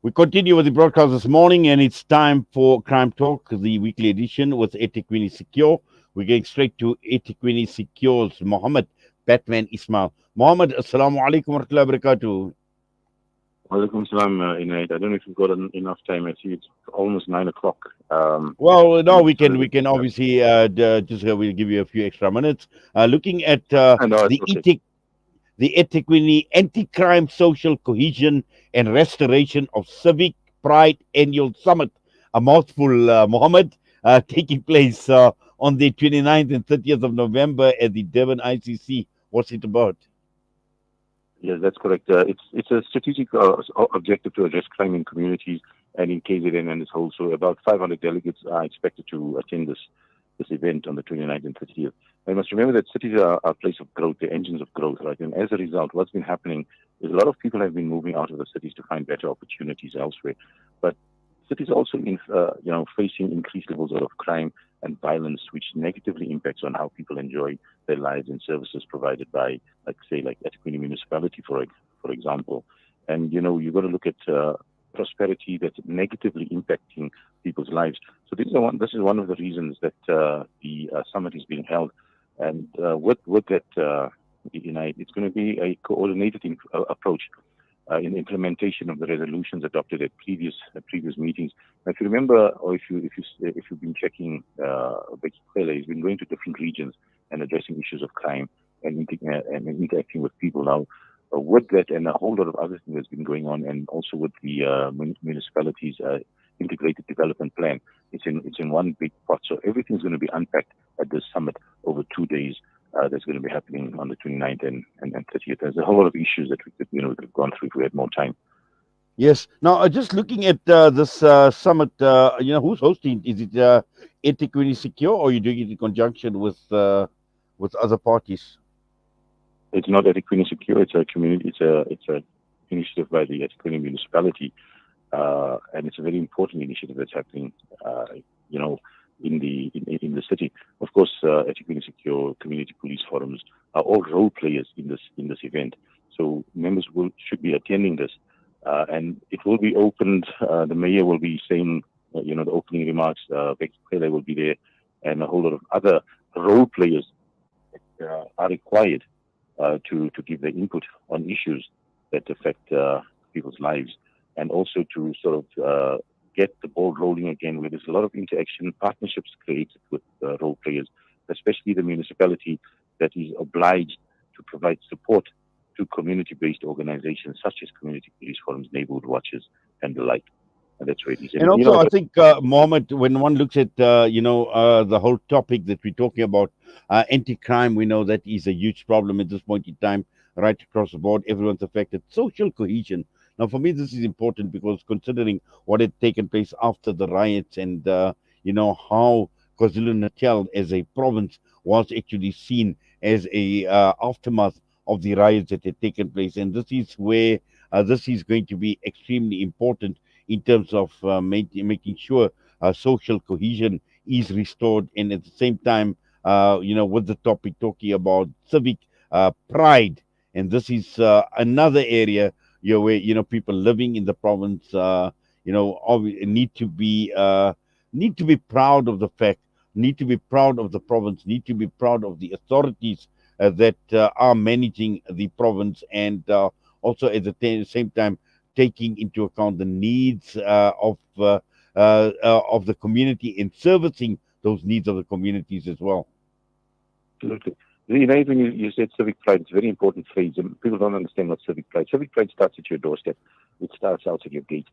We continue with the broadcast this morning, and it's time for Crime Talk, the weekly edition with eThekwini Secure. We're going straight to eThekwini Secure's Mohammed Batman Ismail. Mohammed, assalamu alaikum wa rahmatullahi wa barakatuh. Walaikum salam, Inayat. I don't know if you've got enough time. I see it's almost 9 o'clock. Well, no, we So can obviously just we'll give you a few extra minutes. Looking at no, it's the okay. the eThekwini Anticrime, Social Cohesion and Restoration of Civic Pride Annual Summit, a mouthful, Mohammed, taking place on the 29th and 30th of November at the Durban ICC. What's it about? Yes, that's correct. It's a strategic objective to address crime in communities and in KZN and its whole. So about 500 delegates are expected to attend this event on the 29th and 30th. I must remember that cities are a place of growth, the engines of growth, right? And as a result, what's been happening is a lot of people have been moving out of the cities to find better opportunities elsewhere. But cities also, facing increased levels of crime and violence, which negatively impacts on how people enjoy their lives and services provided by, like eThekwini municipality, for example. And you've got to look at prosperity that's negatively impacting people's lives. So this is one of the reasons that the summit is being held. And with that, it's going to be a coordinated approach in implementation of the resolutions adopted at previous meetings. Now, if you remember, or if you've been checking, Becky Kwele has been going to different regions and addressing issues of crime and interacting with people. Now, with that and a whole lot of other things that's been going on, and also with the municipalities' integrated development plan, it's in one big pot. So everything's going to be unpacked at this summit over 2 days. That's going to be happening on the 29th and 30th. There's a whole lot of issues that we could have gone through if we had more time. Yes. Now, just looking at this summit, who's hosting? Is it eThekwini Secure, or are you doing it in conjunction with other parties? It's not eThekwini Secure. It's a community. It's a initiative by the eThekwini municipality, and it's a very important initiative that's happening. In the city. Of course, eThekwini Secure community police forums are all role players in this event. So members should be attending this, and it will be opened. The mayor will be saying, the opening remarks. Becky Kwele will be there, and a whole lot of other role players are required to give their input on issues that affect people's lives, and also to sort of get the ball rolling again, where there's a lot of interaction, partnerships created with role players, especially the municipality that is obliged to provide support to community-based organizations such as community police forums, neighborhood watches, and the like. And that's where it is. And also, I think, Mohammed, when one looks at the whole topic that we're talking about, anti-crime, we know that is a huge problem at this point in time, right across the board. Everyone's affected. Social cohesion. Now, for me, this is important because considering what had taken place after the riots and, how KwaZulu-Natal as a province was actually seen as a aftermath of the riots that had taken place. And this is where this is going to be extremely important in terms of making sure social cohesion is restored. And at the same time, with the topic talking about civic pride. And this is another area where people living in the province need to be proud of the fact, need to be proud of the province, need to be proud of the authorities that are managing the province, and also at the same time taking into account the needs of the community and servicing those needs of the communities as well. Absolutely. When you said civic pride, it's a very important phrase. And people don't understand what civic pride. Civic pride starts at your doorstep. It starts out at your gate.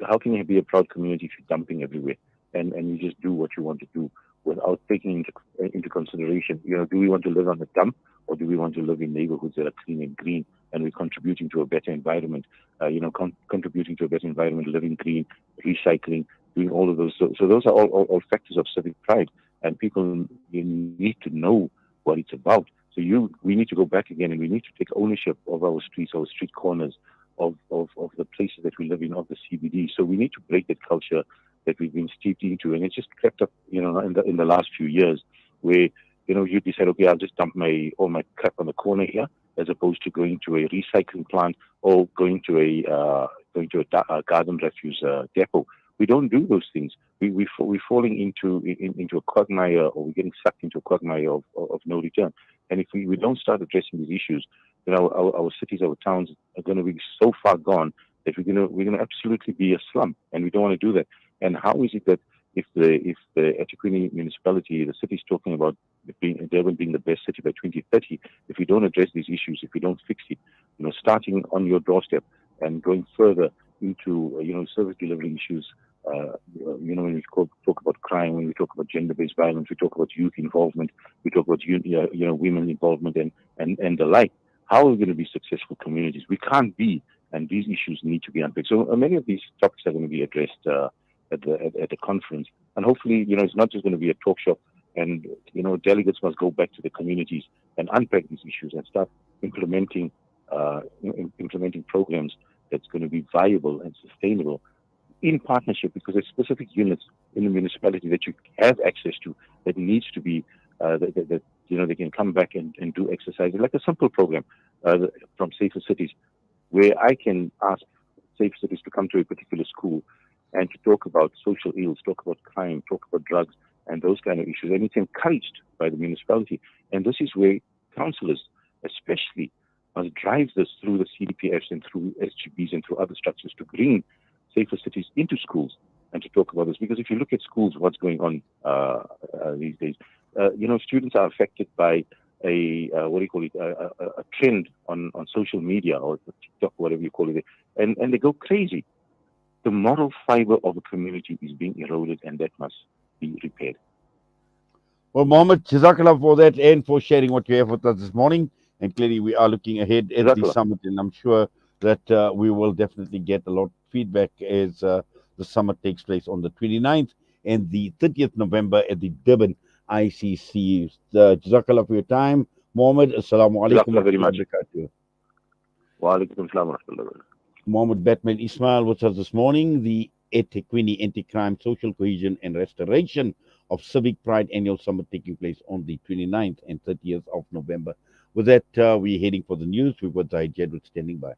How can you be a proud community if you're dumping everywhere and you just do what you want to do without taking into consideration, do we want to live on the dump, or do we want to live in neighborhoods that are clean and green, and we're contributing to a better environment, contributing to a better environment, living green, recycling, doing all of those. So those are all factors of civic pride, and people need to know what it's about. So we need to go back again, and we need to take ownership of our streets, our street corners, of the places that we live in, of the CBD. So we need to break that culture that we've been steeped into, and it's just crept up, in the last few years, where you decide, okay, I'll just dump all my crap on the corner here, as opposed to going to a recycling plant or going to a garden refuse depot. We don't do those things. We're falling into a quagmire, or we're getting sucked into a quagmire of no return. And if we don't start addressing these issues, then our cities, our towns are going to be so far gone that we're gonna absolutely be a slum, and we don't want to do that. And how is it that if the eThekwini municipality, the city is talking about Durban being the best city by 2030, if we don't address these issues, if we don't fix it, starting on your doorstep and going further into service delivery issues. When we talk about crime, when we talk about gender-based violence, we talk about youth involvement, we talk about women involvement, and the like. How are we going to be successful communities? We can't be, and these issues need to be unpicked. So many of these topics are going to be addressed at the conference, and hopefully, it's not just going to be a talk show. And delegates must go back to the communities and unpack these issues and start implementing programs that's going to be viable and sustainable in partnership, because there's specific units in the municipality that you have access to that needs to be that they can come back and do exercises like a simple program from Safer Cities, where I can ask Safer Cities to come to a particular school and to talk about social ills, talk about crime, talk about drugs, and those kind of issues. And it's encouraged by the municipality. And this is where councillors, especially, must drive this through the CDPFs and through SGBs and through other structures to bring Safer Cities into schools and to talk about this. Because if you look at schools, what's going on these days, students are affected by a trend on social media or TikTok, whatever you call it, and they go crazy. The moral fiber of a community is being eroded, and that must be repaired. Well, Mohammed, Jazakallah for that and for sharing what you have with us this morning. And clearly, we are looking ahead at the Jazakallah. summit, and I'm sure that we will definitely get a lot of feedback as the summit takes place on the 29th and the 30th November at the Durban ICC. Jazakallah for your time, Mohammed. Assalamu alaikum wa Jazakallah very much. rahmatullahi wa barakatuh. Wa alaikum assalam wa rahmatullahi. Mohammed Batman Ismail with us this morning, the eThekwini Anti-Crime, Social Cohesion and Restoration of Civic Pride Annual Summit taking place on the 29th and 30th of November. With that, we're heading for the news. We've got Zahid Jedward standing by.